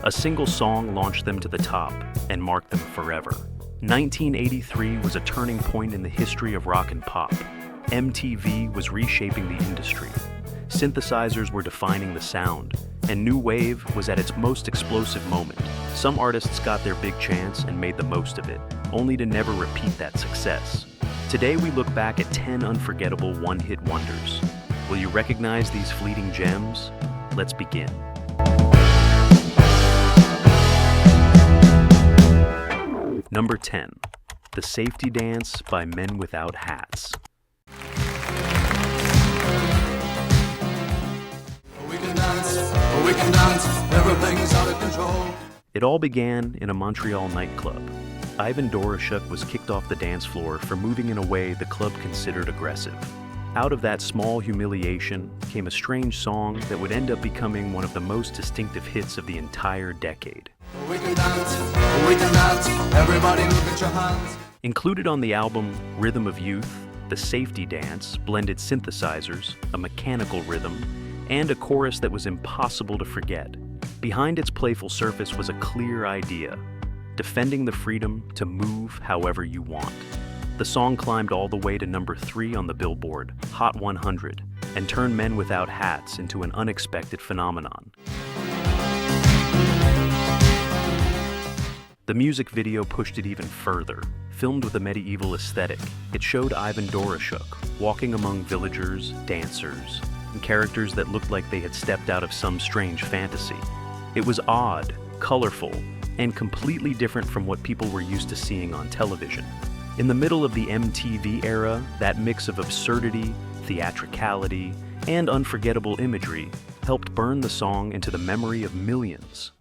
A single song launched them to the top and marked them forever. 1983 was a turning point in the history of rock and pop. MTV was reshaping the industry. Synthesizers were defining the sound, and new wave was at its most explosive moment. Some artists got their big chance and made the most of it, only to never repeat that success. Today we look back at 10 unforgettable one-hit wonders. Will you recognize these fleeting gems? Let's begin. Number 10. The Safety Dance by Men Without Hats. We can dance, everything's out of control. It all began in a Montreal nightclub. Ivan Doroshuk was kicked off the dance floor for moving in a way the club considered aggressive. Out of that small humiliation came a strange song that would end up becoming one of the most distinctive hits of the entire decade. We can dance, everybody look at your hands. Included on the album Rhythm of Youth, The Safety Dance blended synthesizers, a mechanical rhythm, and a chorus that was impossible to forget. Behind its playful surface was a clear idea: defending the freedom to move however you want. The song climbed all the way to number 3 on the Billboard Hot 100 and turned Men Without Hats into an unexpected phenomenon. The music video pushed it even further. Filmed with a medieval aesthetic, it showed Ivan Doroshuk walking among villagers, dancers, and characters that looked like they had stepped out of some strange fantasy. It was odd, colorful, and completely different from what people were used to seeing on television. In the middle of the MTV era, that mix of absurdity, theatricality, and unforgettable imagery helped burn the song into the memory of millions.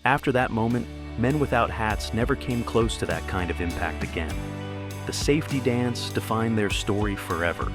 After that moment, Men Without Hats never came close to that kind of impact again. The Safety Dance defined their story forever,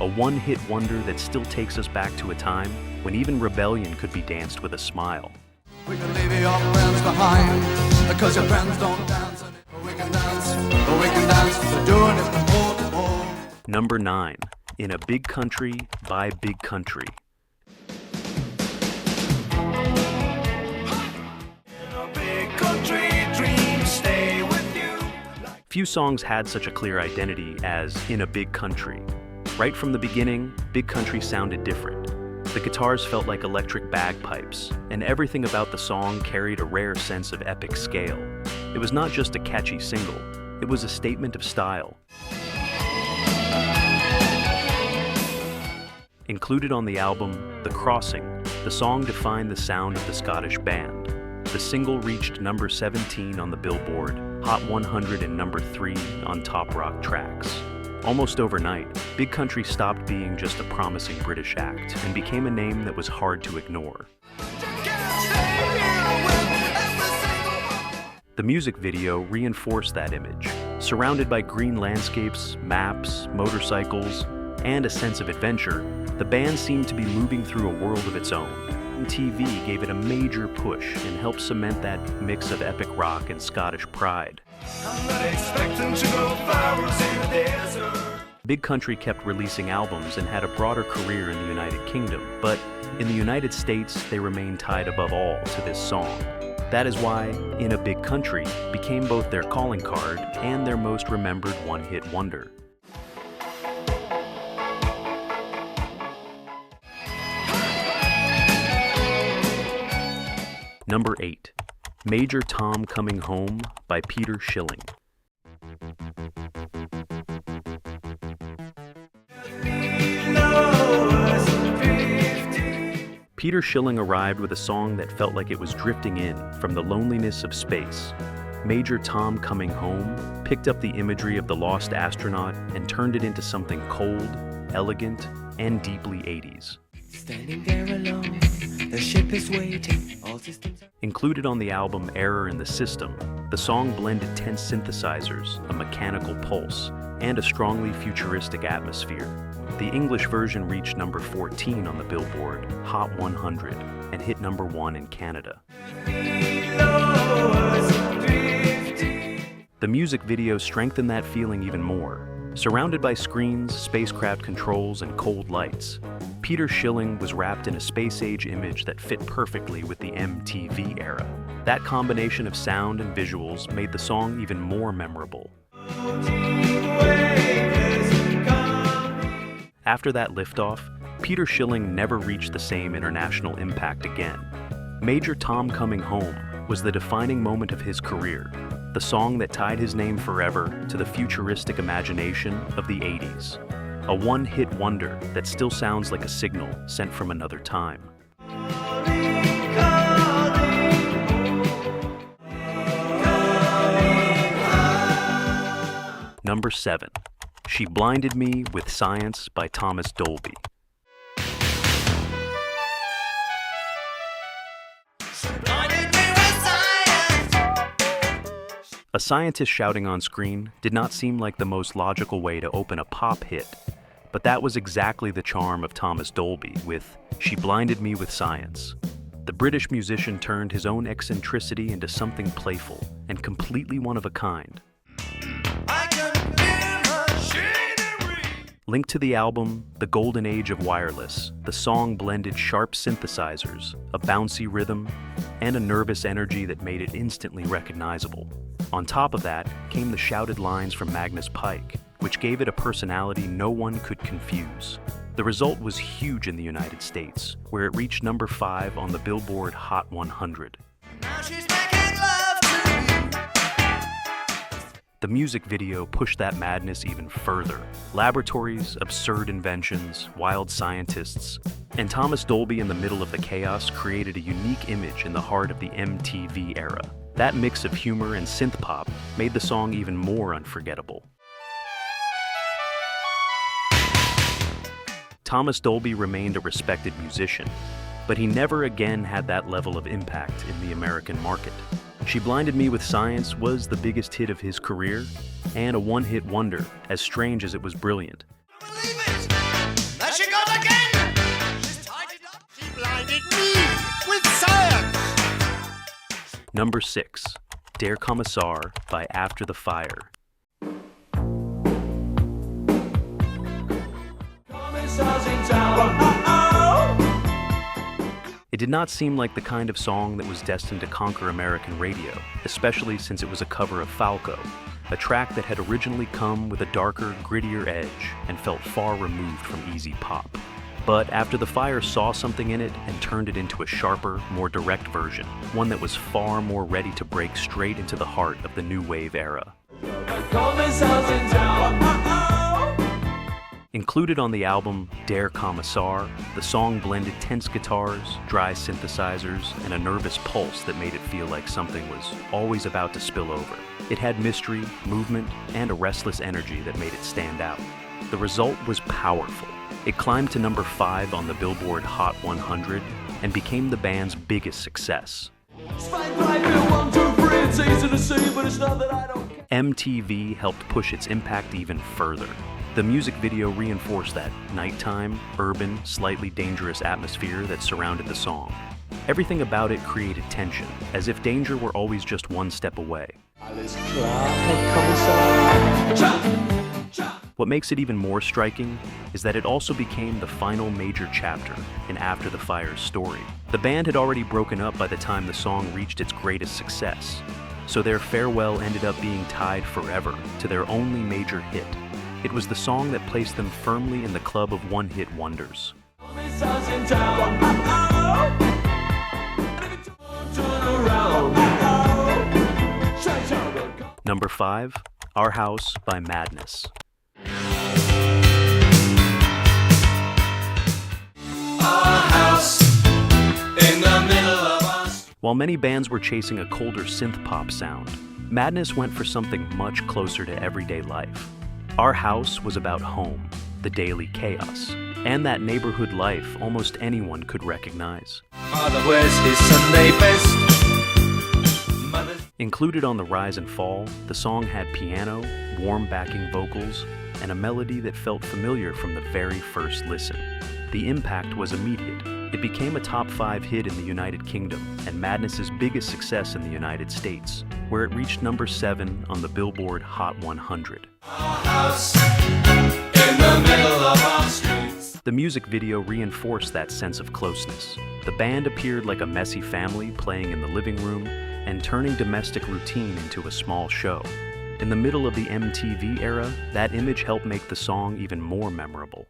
a one-hit wonder that still takes us back to a time when even rebellion could be danced with a smile. We can leave your friends behind, because your friends don't dance. We can dance, we're doing it from pole to pole. Number 9. In a Big Country by Big Country. Few songs had such a clear identity as In a Big Country. Right from the beginning, Big Country sounded different. The guitars felt like electric bagpipes, and everything about the song carried a rare sense of epic scale. It was not just a catchy single, it was a statement of style. Included on the album, The Crossing, the song defined the sound of the Scottish band. The single reached number 17 on the Billboard Hot 100 and number 3 on Top Rock Tracks. Almost overnight, Big Country stopped being just a promising British act and became a name that was hard to ignore. The music video reinforced that image. Surrounded by green landscapes, maps, motorcycles, and a sense of adventure, the band seemed to be moving through a world of its own. MTV gave it a major push and helped cement that mix of epic rock and Scottish pride. I'm not expecting to go viral in the desert. Big Country kept releasing albums and had a broader career in the United Kingdom, but in the United States, they remained tied above all to this song. That is why In a Big Country became both their calling card and their most remembered one-hit wonder. Number 8. Major Tom Coming Home by Peter Schilling. Peter Schilling arrived with a song that felt like it was drifting in from the loneliness of space. Major Tom Coming Home picked up the imagery of the lost astronaut and turned it into something cold, elegant, and deeply 80s. Standing there alone, the ship is waiting, all systems. Included on the album Error in the System, the song blended tense synthesizers, a mechanical pulse, and a strongly futuristic atmosphere. The English version reached number 14 on the Billboard Hot 100 and hit number 1 in Canada. The music video strengthened that feeling even more. Surrounded by screens, spacecraft controls, and cold lights, Peter Schilling was wrapped in a space-age image that fit perfectly with the MTV era. That combination of sound and visuals made the song even more memorable. After that liftoff, Peter Schilling never reached the same international impact again. Major Tom Coming Home was the defining moment of his career, the song that tied his name forever to the futuristic imagination of the 80s. A one-hit wonder that still sounds like a signal sent from another time. Number 7. She Blinded Me with Science by Thomas Dolby. A scientist shouting on screen did not seem like the most logical way to open a pop hit, but that was exactly the charm of Thomas Dolby with She Blinded Me with Science. The British musician turned his own eccentricity into something playful and completely one of a kind. Linked to the album, The Golden Age of Wireless, the song blended sharp synthesizers, a bouncy rhythm, and a nervous energy that made it instantly recognizable. On top of that came the shouted lines from Magnus Pyke, which gave it a personality no one could confuse. The result was huge in the United States, where it reached number 5 on the Billboard Hot 100. Now she's making love to you. The music video pushed that madness even further. Laboratories, absurd inventions, wild scientists, and Thomas Dolby in the middle of the chaos created a unique image in the heart of the MTV era. That mix of humor and synth pop made the song even more unforgettable. Thomas Dolby remained a respected musician, but he never again had that level of impact in the American market. She Blinded Me with Science was the biggest hit of his career, and a one-hit wonder, as strange as it was brilliant. Believe it! There she goes again! She's tied it up! She blinded me with science! Number 6. Der Kommissar by After the Fire. Kommissar's in town. It did not seem like the kind of song that was destined to conquer American radio, especially since it was a cover of Falco, a track that had originally come with a darker, grittier edge and felt far removed from easy pop. But After the Fire saw something in it and turned it into a sharper, more direct version, one that was far more ready to break straight into the heart of the new wave era. Kommissar's in town. Included on the album Der Kommissar, the song blended tense guitars, dry synthesizers, and a nervous pulse that made it feel like something was always about to spill over. It had mystery, movement, and a restless energy that made it stand out. The result was powerful. It climbed to number 5 on the Billboard Hot 100 and became the band's biggest success. MTV helped push its impact even further. The music video reinforced that nighttime, urban, slightly dangerous atmosphere that surrounded the song. Everything about it created tension, as if danger were always just one step away. What makes it even more striking is that it also became the final major chapter in After the Fire's story. The band had already broken up by the time the song reached its greatest success, so their farewell ended up being tied forever to their only major hit. It was the song that placed them firmly in the club of one-hit wonders. Number 5, Our House by Madness. While many bands were chasing a colder synth-pop sound, Madness went for something much closer to everyday life. Our House was about home, the daily chaos, and that neighborhood life almost anyone could recognize. Father wears his Sunday best. Included on The Rise and Fall, the song had piano, warm backing vocals, and a melody that felt familiar from the very first listen. The impact was immediate. It became a top 5 hit in the United Kingdom and Madness's biggest success in the United States, where it reached number 7 on the Billboard Hot 100. Our house in the middle of our streets. The music video reinforced that sense of closeness. The band appeared like a messy family playing in the living room and turning domestic routine into a small show. In the middle of the MTV era, that image helped make the song even more memorable.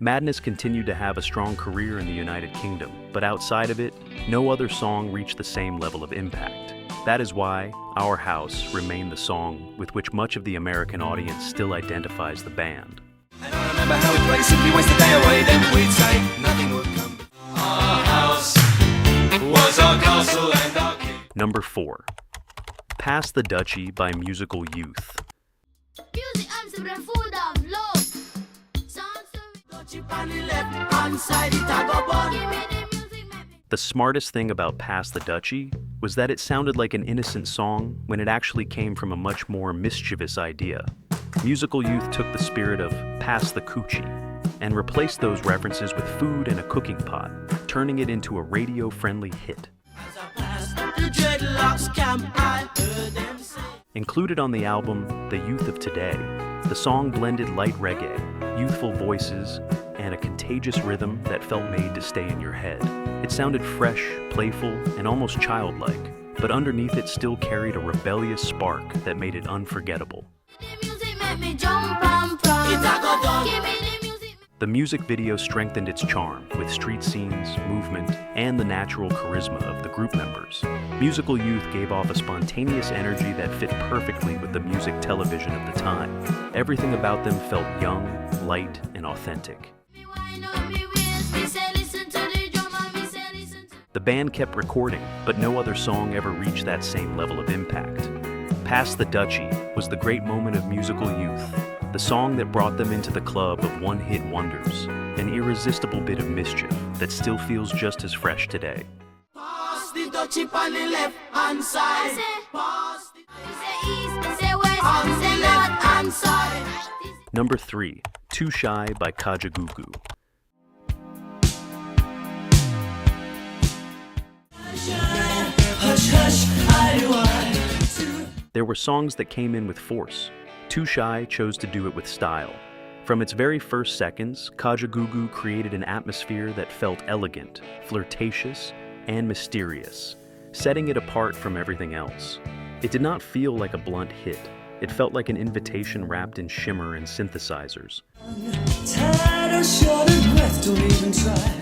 Madness continued to have a strong career in the United Kingdom, but outside of it, no other song reached the same level of impact. That is why Our House remained the song with which much of the American audience still identifies the band. And I remember how we played Simply Waste the Day Away, then we'd say nothing would come. Our house was our castle and our king. Number 4. Pass the Dutchie by Musical Youth. Music, I'm so full of love. Sounds so Dutchie on the left hand side, it a go bun. Give me the music, make me. The smartest thing about Pass the Dutchie was that it sounded like an innocent song when it actually came from a much more mischievous idea. Musical Youth took the spirit of Pass the Coochie and replaced those references with food and a cooking pot, turning it into a radio-friendly hit. As I passed the dreadlocks camp, I heard them say. Included on the album, The Youth of Today, the song blended light reggae, youthful voices, and a contagious rhythm that felt made to stay in your head. It sounded fresh, playful, and almost childlike, but underneath it still carried a rebellious spark that made it unforgettable. The music make me jump and prance. It a go done. Give me the music. The music video strengthened its charm with street scenes, movement, and the natural charisma of the group members. Musical Youth gave off a spontaneous energy that fit perfectly with the music television of the time. Everything about them felt young, light, and authentic. Me wind up me waist, me say listen to the drum and me say listen to. The band kept recording, but no other song ever reached that same level of impact. Pass the Dutchie was the great moment of Musical Youth, the song that brought them into the club of one-hit wonders, an irresistible bit of mischief that still feels just as fresh today. Pass the Dutchie on the left hand side. Say, Pass the me say east, me say west, on me the say left north hand and side. south. Number 3, Too Shy by Kajagoogoo. Hush, hush, I There were songs that came in with force. Too Shy chose to do it with style. From its very first seconds, Kajagoogoo created an atmosphere that felt elegant, flirtatious, and mysterious, setting it apart from everything else. It did not feel like a blunt hit. It felt like an invitation wrapped in shimmer and synthesizers. Tired or short of breath, don't even try.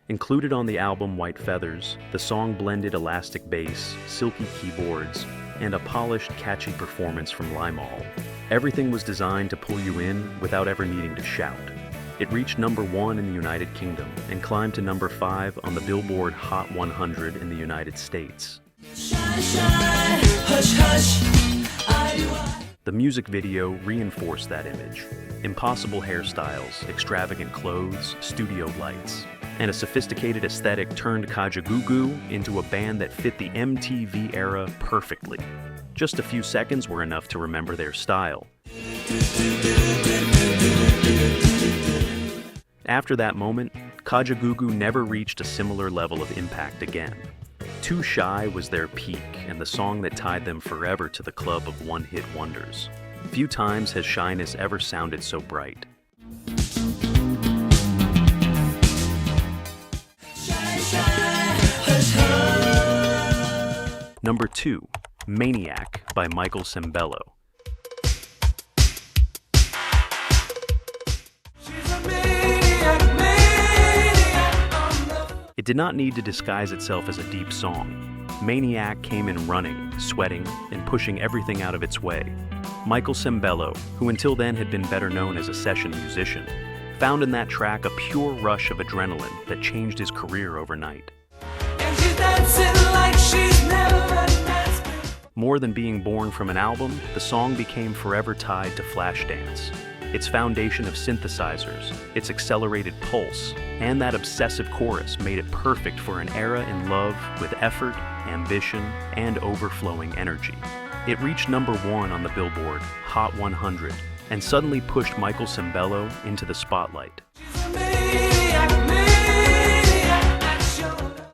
Included on the album White Feathers, the song blended elastic bass, silky keyboards, and a polished, catchy performance from Limahl. Everything was designed to pull you in without ever needing to shout. It reached number 1 in the United Kingdom and climbed to number 5 on the Billboard Hot 100 in the United States. Shy, shy, hush, hush. The music video reinforced that image. Impossible hairstyles, extravagant clothes, studio lights, and a sophisticated aesthetic turned Kajagoogoo into a band that fit the MTV era perfectly. Just a few seconds were enough to remember their style. After that moment, Kajagoogoo never reached a similar level of impact again. Too Shy was their peak and the song that tied them forever to the club of one-hit wonders. Few times has shyness ever sounded so bright. Number 2, Maniac by Michael Sembello. It did not need to disguise itself as a deep song. Maniac came in running, sweating, and pushing everything out of its way. Michael Sembello, who until then had been better known as a session musician, found in that track a pure rush of adrenaline that changed his career overnight. And she's dancing like she's never danced. More than being born from an album, the song became forever tied to Flashdance. Its foundation of synthesizers, its accelerated pulse, and that obsessive chorus made it perfect for an era in love with effort, ambition, and overflowing energy. It reached number 1 on the Billboard Hot 100 and suddenly pushed Michael Sembello into the spotlight.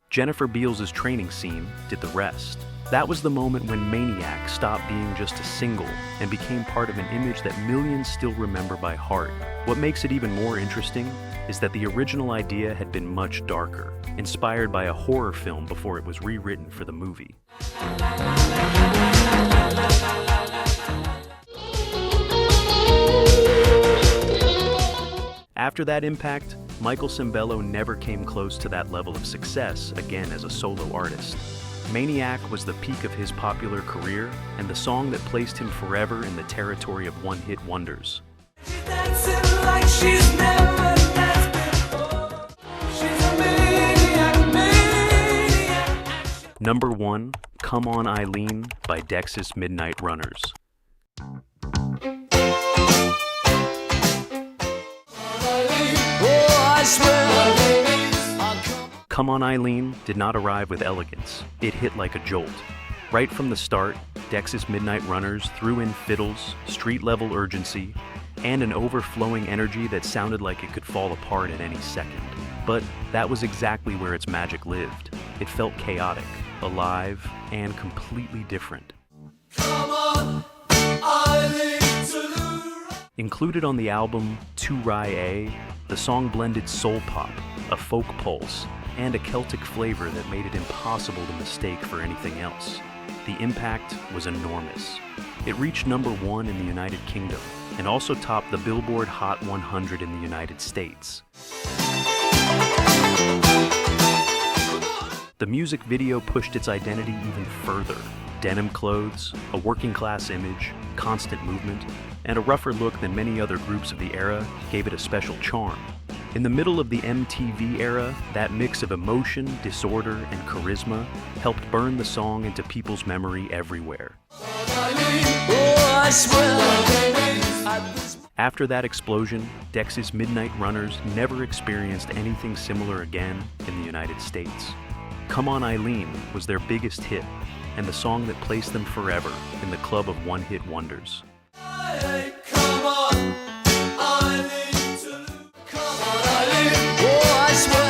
Jennifer Beals' training scene did the rest. That was the moment when Maniac stopped being just a single and became part of an image that millions still remember by heart. What makes it even more interesting is that the original idea had been much darker, inspired by a horror film before it was rewritten for the movie. After that impact, Michael Sembello never came close to that level of success again as a solo artist. Maniac was the peak of his popular career and the song that placed him forever in the territory of one-hit wonders. Number 1, Come On Eileen by Dex's Midnight Runners. Come On Eileen did not arrive with elegance. It hit like a jolt. Right from the start, Dex's Midnight Runners threw in fiddles, street-level urgency, and an overflowing energy that sounded like it could fall apart at any second. But that was exactly where its magic lived. It felt chaotic, alive, and completely different. Come on, Eileen, Included on the album To Rye A, the song blended soul pop, a folk pulse, and a Celtic flavor that made it impossible to mistake for anything else. The impact was enormous. It reached number 1 in the United Kingdom and also topped the Billboard Hot 100 in the United States. The music video pushed its identity even further. Denim clothes, a working-class image, constant movement, and a rougher look than many other groups of the era gave it a special charm. In the middle of the MTV era, that mix of emotion, disorder, and charisma helped burn the song into people's memory everywhere. After that explosion, Dex's Midnight Runners never experienced anything similar again in the United States. Come On Eileen was their biggest hit, and the song that placed them forever in the club of one-hit wonders. come on, Eileen, come on, Eileen, oh, I swear.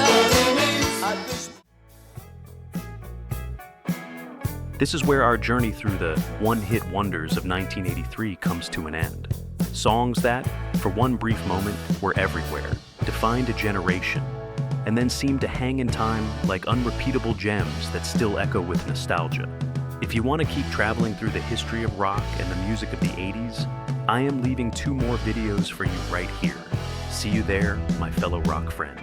This is where our journey through the one-hit wonders of 1983 comes to an end. Songs that, for one brief moment, were everywhere, defined a generation, and then seemed to hang in time like unrepeatable gems that still echo with nostalgia. If you want to keep traveling through the history of rock and the music of the 80s, I am leaving 2 more videos for you right here. See you there, my fellow rock friend.